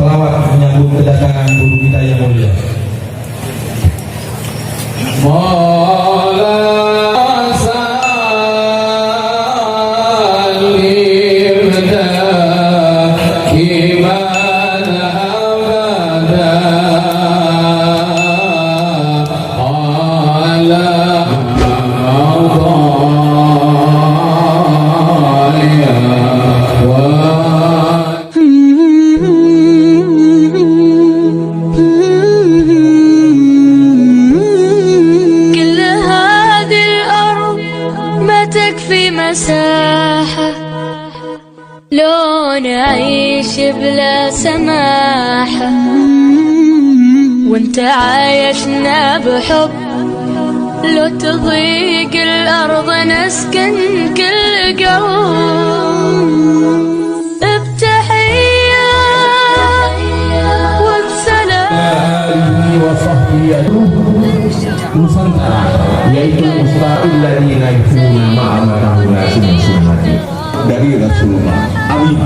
salawat menyambut kedatangan guru kita yang mulia. تكفي مساحة لو نعيش بلا سماحة وانت عايشنا بحب لو تضيق الأرض نسكن كل قلب بتحية وبسلام Nusantara, yaitu mustaqilladzina yufuna ma'amatahu lasim sunnati dari Rasulullah. Amin.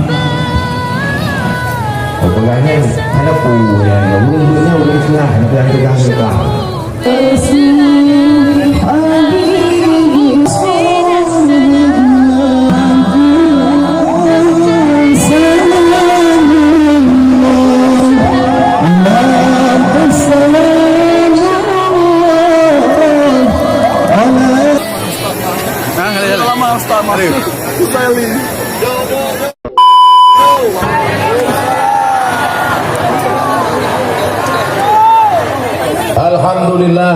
Pokoknya ada punya belum udah istilah yang tegang-tegang. Alhamdulillah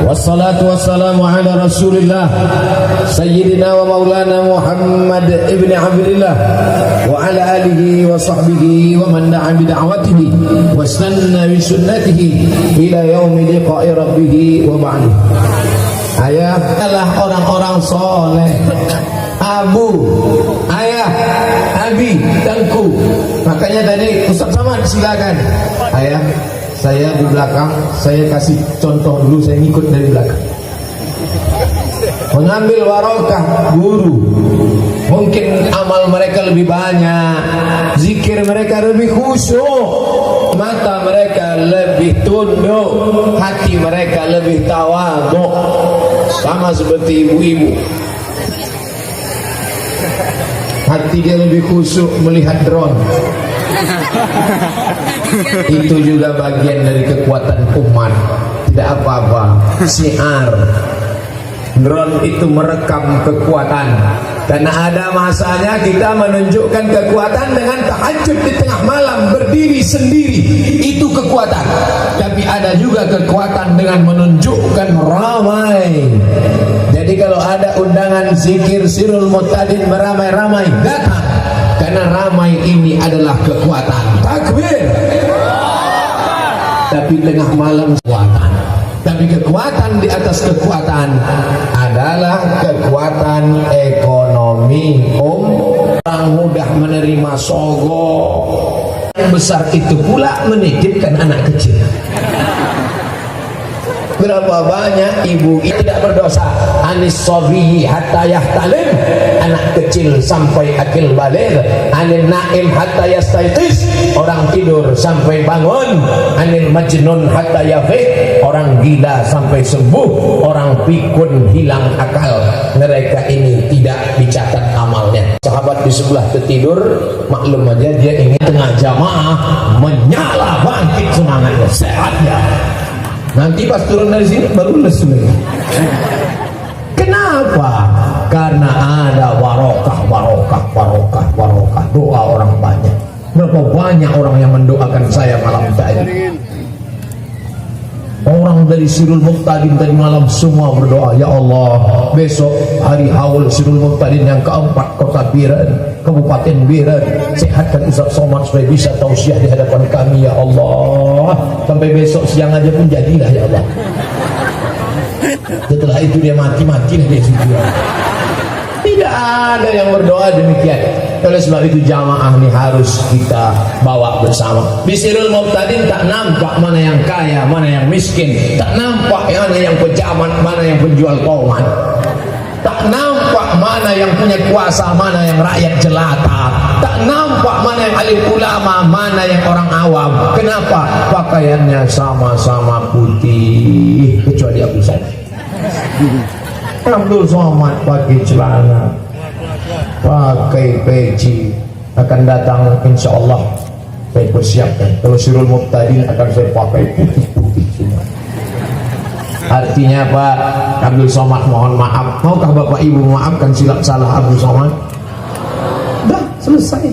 wassalatu wassalamu ala rasulillah sayyidina wa maulana Muhammad ibn Abdillah wa ala alihi wa sahbihi wa man da'a bi da'watihi wa sanna bi sunnatihi ila yaumi liqa'i rabbih wa ba'du. Ayah adalah orang-orang soleh. Abu, ayah, abi, tengku. Makanya tadi Ustaz Samad silakan. Ayah, saya di belakang, saya kasih contoh dulu, saya ngikut dari belakang. Mengambil warokah guru. Mungkin amal mereka lebih banyak, zikir mereka lebih khusyuk, mata mereka lebih tunduk, hati mereka lebih tawadhu. Sama seperti ibu-ibu, hati dia lebih khusyuk melihat drone. Itu juga bagian dari kekuatan umat. Tidak apa-apa, syiar drone itu merekam kekuatan. Karena ada masanya kita menunjukkan kekuatan dengan tahajud di tengah malam, berdiri sendiri, itu kekuatan. Tapi ada juga kekuatan dengan menunjukkan ramai. Jadi kalau ada undangan zikir sirul muqtadin beramai-ramai, datang. Karena ramai ini adalah kekuatan. Takbir. Tapi tengah malam kekuatan. Tapi kekuatan di atas kekuatan adalah kekuatan ekonomi. Orang mudah menerima sogok. Yang besar itu pula menitipkan anak kecil. Berapa banyak ibu tidak berdosa. Anis sobihi hatta yahtalim, anak kecil sampai akil baligh. Anil naim hatta yastaiqis, orang tidur sampai bangun. Anil majnun hatta yafiq, orang gila sampai sembuh. Orang pikun hilang akal. Mereka ini tidak dicatat amalnya. Sahabat di sebelah tertidur, maklum aja dia ingin tengah jamaah menyala bangkit semangatnya, sehatnya. Nanti pas turun dari sini baru lesu lagi. Kenapa? Karena ada barokah doa orang banyak. Berapa banyak orang yang mendoakan saya malam tadi. Orang dari Sirul Muqtadin tadi malam semua berdoa, ya Allah, besok hari haul Sirul Muqtadin yang keempat kota Biren, Kabupaten Biren, sehatkan Ustaz Somad supaya bisa tausiah di hadapan kami, ya Allah. Sampai besok siang aja pun jadilah, ya Allah. Setelah itu dia mati-mati dia situ. Tidak ada yang berdoa demikian. Oleh sebab itu jamaah ini harus kita bawa bersama. Bisirul Muqtadin tak nampak mana yang kaya, mana yang miskin. Tak nampak mana yang pejabat, mana yang penjual tomat. Tak nampak mana yang punya kuasa, mana yang rakyat jelata. tak nampak mana yang alim ulama, mana yang orang awam. Kenapa? Pakaiannya sama-sama putih, kecuali Abu Said. Abdul Somad pakai celana, pakai peci. Akan datang insya Allah saya persiapkan. Kalau Sirul Muqtadin akan saya pakai putih-putih semua. Artinya Pak Abdul Somad mohon maaf. Maukah Bapak Ibu memaafkan silap salah Abdul Somad? Dah selesai.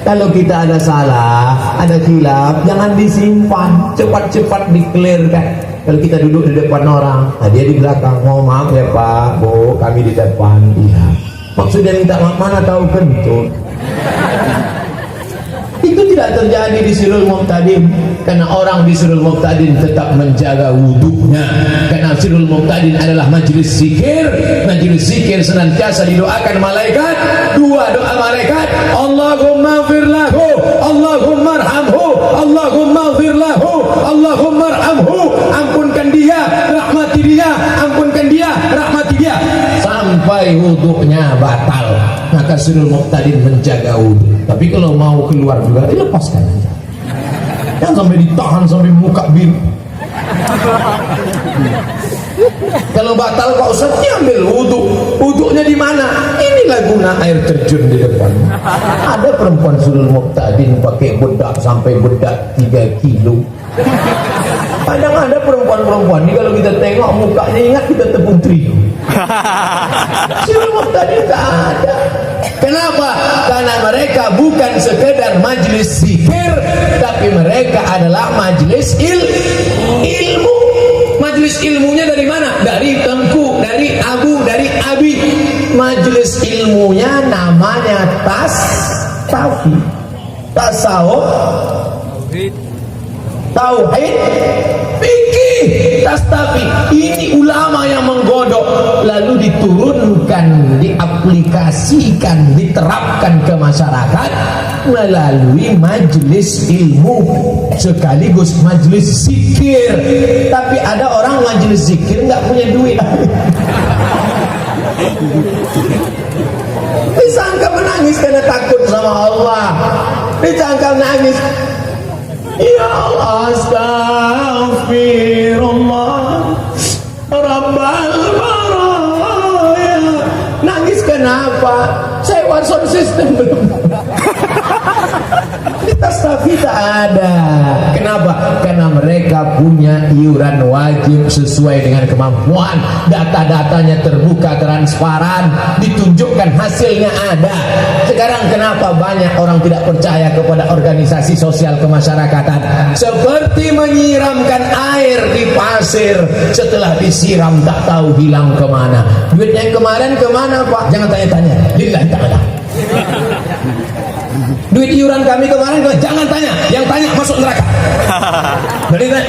Kalau kita ada salah, ada khilaf, jangan disimpan, cepat-cepat dikelirkan. Kalau kita duduk di depan orang, nah dia di belakang, mau maaf ya Pak, Bu, kami di depan. Iya. Maksudnya minta maaf, mana tahu kentut. Itu tidak terjadi di Sirul Muqtadin, karena orang di Sirul Muqtadin tetap menjaga wudhunya. Karena Sirul Muqtadin adalah majlis zikir. Majlis zikir senantiasa didoakan malaikat. Dua doa malaikat, Allahumma ighfir lahu, Allahumma arhamhu, Allahumma ighfir lahu, Allahumma arhamhu. Ampunkan dia, rahmati dia, ampunkan dia, rahmati dia, sampai wudhunya batal. Maka Sirul Muqtadin menjaga wudhu. Tapi kalau mau keluar juga, lepaskan aja. Jangan sampai ditahan sampai muka biru. Kalau batal Pak Ustaz, ambil wudhu. Wudhunya di mana? Inilah guna air terjun di depan. Ada perempuan Sirul Muqtadin pakai bedak sampai bedak 3 kilo. Kadang ada perempuan-perempuan ini kalau kita tengok mukanya ingat kita tepung terigu. Sirul Muqtadin tak ada. Kenapa? Karena mereka bukan sekedar majlis zikir, tapi mereka adalah majlis ilmu. Majlis ilmunya dari mana? Dari Tengku, dari Abu, dari Abi. Majlis ilmunya namanya tasawuf, tauhid, fikih, tastafi. Ini ulama yang menggodok, lalu diturunkan, diaplikasikan, diterapkan ke masyarakat melalui majelis ilmu sekaligus majelis zikir. Tapi ada orang majelis zikir nggak punya duit. Disangka menangis karena takut sama Allah, disangka menangis, ya Allah, astaghfirullah Rabbal baraya. Nangis kenapa? Sewa sound system belum. Tastafi tak ada. Kenapa? Karena mereka punya iuran wajib sesuai dengan kemampuan. Data-datanya terbuka, transparan, ditunjukkan hasilnya ada. Sekarang kenapa banyak orang tidak percaya kepada organisasi sosial kemasyarakatan? Seperti menyiramkan air di pasir, setelah disiram tak tahu hilang kemana. Duitnya yang kemarin kemana Pak? Jangan tanya-tanya. Lillahi ta'ala. Duit iuran kami kemarin, jangan tanya. Yang tanya masuk neraka.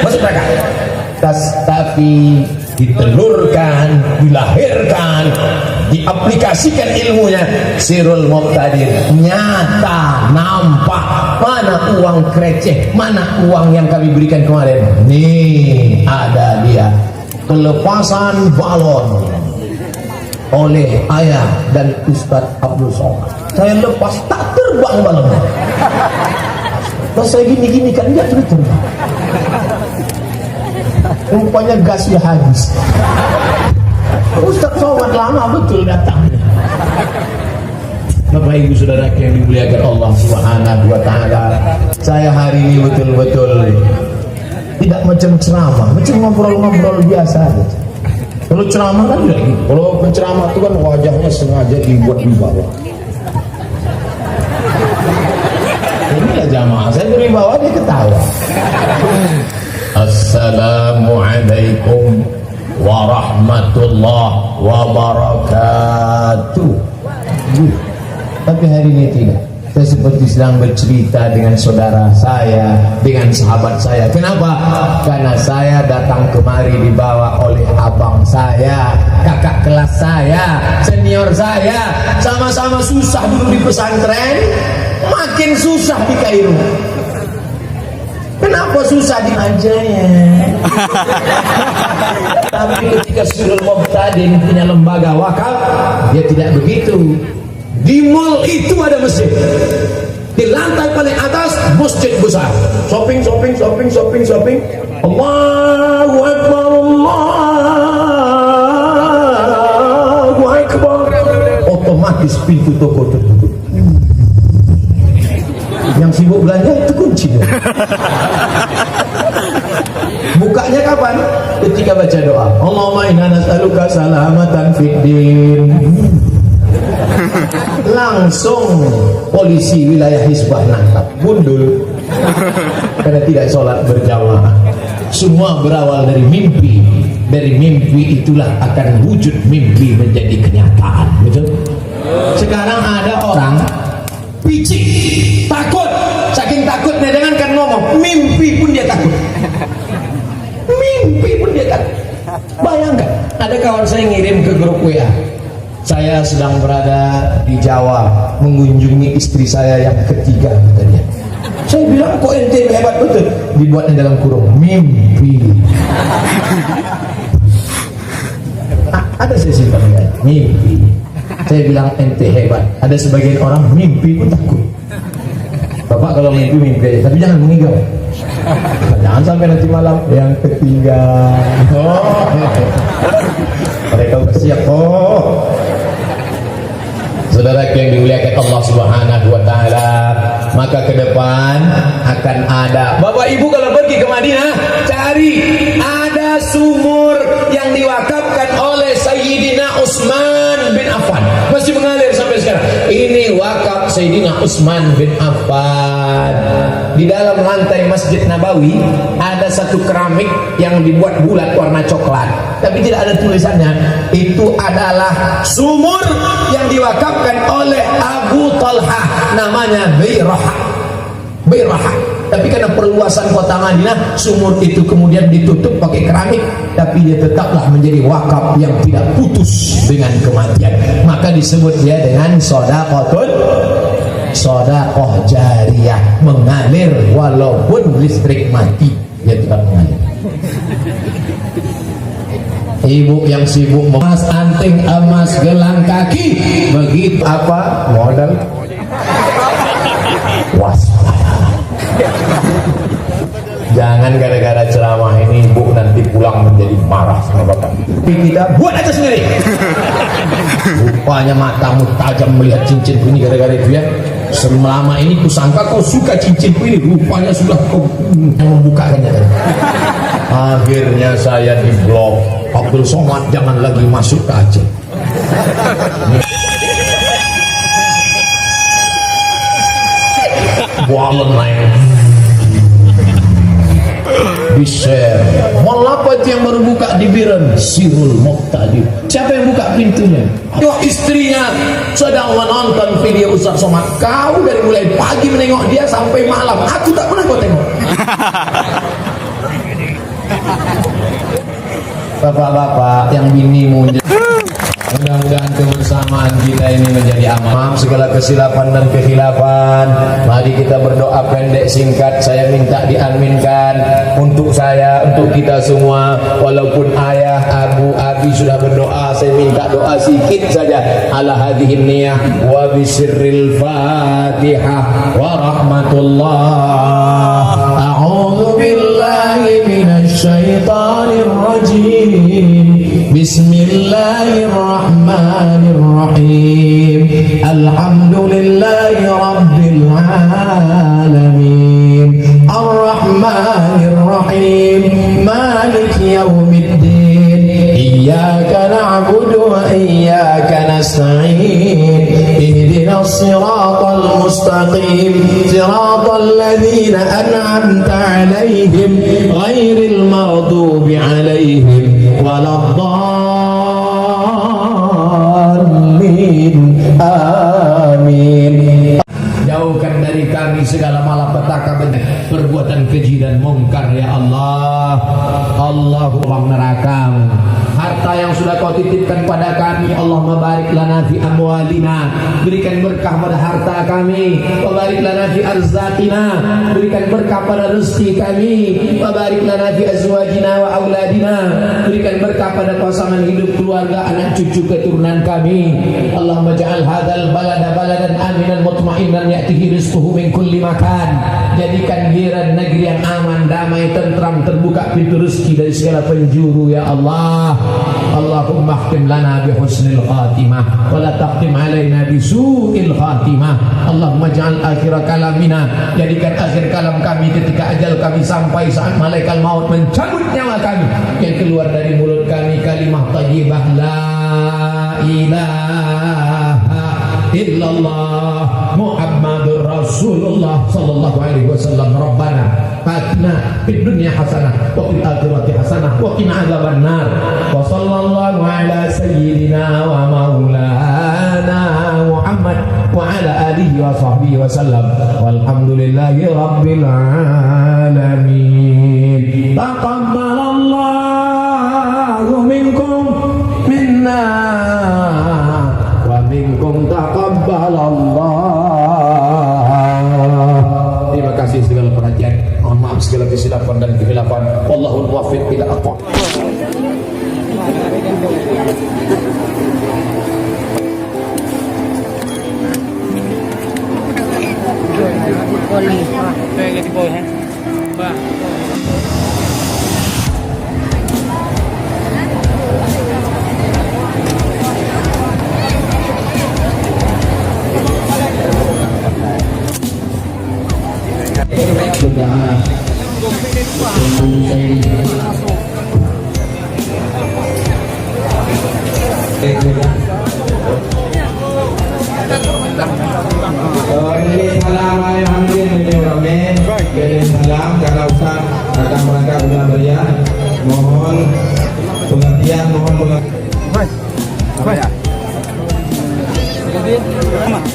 Masuk neraka. Tapi ditelurkan, dilahirkan, diaplikasikan ilmunya. Sirul Muqtadin nyata, nampak. Mana uang kreceh, mana uang yang kami berikan kemarin. Nih ada dia, pelepasan balon oleh ayah dan Ustadz Abdul Somad. Saya lepas, tak terbang balonnya. Pas saya gini-gini kan dia terbang. Rupanya gasnya habis. Ustadz Somad lama betul datangnya. Bapak Ibu Saudara yang dimuliakan Allah Subhanahu wa taala, saya hari ini betul-betul tidak macam ceramah, macam ngobrol-ngobrol biasa aja. Kalau ceramah kan tidak gitu. Kalau penceramah itu kan wajahnya sengaja dibuat di bawah. Inilah jamaah, saya beri bawah dia ketawa. Assalamualaikum warahmatullahi wabarakatuh. Tapi hari ini tidak. Saya seperti sedang bercerita dengan saudara saya, dengan sahabat saya. Kenapa? Karena saya datang kemari dibawa oleh abang saya, kakak kelas saya, senior saya. Sama-sama susah dulu di pesantren, makin susah di Kairo. Kenapa susah di aja ya? Tapi ketika Sirul Muqtadin punya lembaga wakaf, dia tidak begitu. Di mall itu ada masjid. Di lantai paling atas masjid besar. Shopping. Allahu Akbar, Allahu Akbar. Otomatis pintu toko tertutup. Yang sibuk belanja itu kuncinya. Bukanya kapan? Ketika baca doa. Allahumma inna nas'aluka salamatan fid din. Langsung polisi wilayah Hizbah nangkap, gundul karena tidak sholat berjamaah. Semua berawal dari mimpi. Dari mimpi itulah akan wujud mimpi menjadi kenyataan. Betul? Sekarang ada orang picik, takut, saking takutnya jangankan ngomong, mimpi pun dia takut. Mimpi pun dia takut. Bayangkan, ada kawan saya ngirim ke grup WA, saya sedang berada di Jawa mengunjungi istri saya yang ketiga, katanya. Saya bilang, kok ente hebat betul. Dibuatnya dalam kurung, mimpi. Ada saya simpan, mimpi. Saya bilang ente hebat. Ada sebagian orang mimpi pun takut. Bapak kalau mimpi tapi jangan mengigau. Jangan sampai nanti malam yang ketiga. Mereka udah siap. Saudara yang dimuliakan Allah Subhanahu wa taala, maka ke depan akan ada. Bapak Ibu kalau pergi ke Madinah, cari ada sumur yang diwakafkan oleh Sayyidina Utsman bin Affan. Masih mengalir sampai sekarang. Ini wakaf Sayyidina Utsman bin Affan. Di dalam lantai Masjid Nabawi ada satu keramik yang dibuat bulat warna coklat, tapi tidak ada tulisannya. Itu adalah sumur yang diwakafkan oleh Abu Talha, namanya Bayrahah. Tapi karena perluasan kota Madinah, sumur itu kemudian ditutup pakai keramik, tapi dia tetaplah menjadi wakaf yang tidak putus dengan kematian. Maka disebut dia dengan sedekah jariyah, mengalir walaupun listrik mati, dia tetap mengalir. Ibu yang sibuk emas anting, emas gelang kaki, begitu apa modal? Waspada. Jangan gara-gara ceramah ini ibu nanti pulang menjadi marah sama bapak. Kita buat aja sendiri. Rupanya matamu tajam melihat cincinku ini gara-gara itu ya. Selama ini kusangka kau suka cincinku ini, rupanya sudah kau membukakannya. Akhirnya saya diblok. Abdul Somad jangan lagi masuk ke Aceh. Bualan naik di share. Malah apa itu yang baru buka di Biren? Sirul Muqtadir. Siapa yang buka pintunya? Yo, istrinya sedang menonton video Ustaz Somad. Kau dari mulai pagi menengok dia sampai malam. Aku tak pernah kau tengok. Bapak-bapak yang binimu, mudah-mudahan kebersamaan kita ini menjadi aman. Maaf segala kesilapan dan kekhilafan. Mari kita berdoa pendek singkat. Saya minta diaminkan untuk saya, untuk kita semua. Walaupun ayah, abu, abi sudah berdoa, saya minta doa sedikit saja. Ala hadhihi niyah wa bisirril Fatihah wa rahmatullah. A'udzu billahi minasy syaithanir rajim. Bismillahirrahmanirrahim. Alhamdulillahi rabbil alamin. Ar-Rahmanirrahim. Maliki yaumiddin. Iyyaka na'budu wa iyyaka nasta'in. Ihdinas siratal mustaqim. Siratal ladzina an'amta 'alaihim ghairil maghdubi 'alaihim waladdallin. Amin. Jauhkan dari kami segala malapetaka, perbuatan keji dan mungkar ya Allah. Allahumma neraka harta yang sudah kau titipkan pada kami. Allahumma barik lana fi amwalina, berikan berkah pada harta kami. Wa barik lana fi arzaqina, berikan berkah pada rezeki kami. Wa barik lana fi azwajina wa auladina, berikan berkah pada pasangan hidup, keluarga, anak cucu keturunan kami. Allahumma ja'al hadzal balada baladan aminan mutma'innan ya'tihi rizquhu min kulli makan. Jadikan Giran negeri yang aman, damai, tentram, terbuka pintu rezeki dari segala penjuru ya Allah. Allahumma khtim lana bi husnil khatimah wa la taqtim alaina bi su'il khatimah. Allahumma ja'al akhir kalamina, jadikan akhir kalam kami ketika ajal kami sampai, saat malaikat maut mencabut nyawa kami, yang keluar dari mulut kami kalimah thayyibah la ilaha illallah Muhammadur Rasulullah sallallahu alaihi wasallam. Rabbana atina fid dunya hasanah wa fil akhirati hasanah wa qina adzabannar. Wa sallallahu ala sayyidina wa maulana Muhammad wa ala alihi wa sahbihi wa sallam. Walhamdulillahi rabbil alamin. Taqabbalallahu minkum minna minkum taqabbalallah. Terima kasih segala perhatian. Mohon maaf segala kesilapan dan kekhilafan. Wallahul muwaffiq ila aqwam. Salam karena Ustaz akan berangkat bulan Raya. Mohon pengertian, mohon pengertian.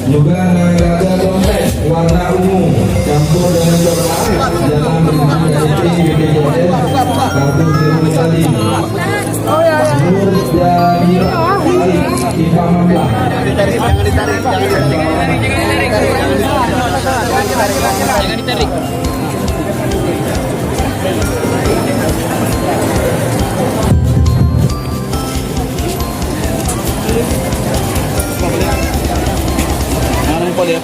Juga ada dompet warna ungu campur dengan coklat, jangan berhenti BPJS, kartu biru tadi, nur dari IPA Mamlah. Jangan ditarik. Boleh,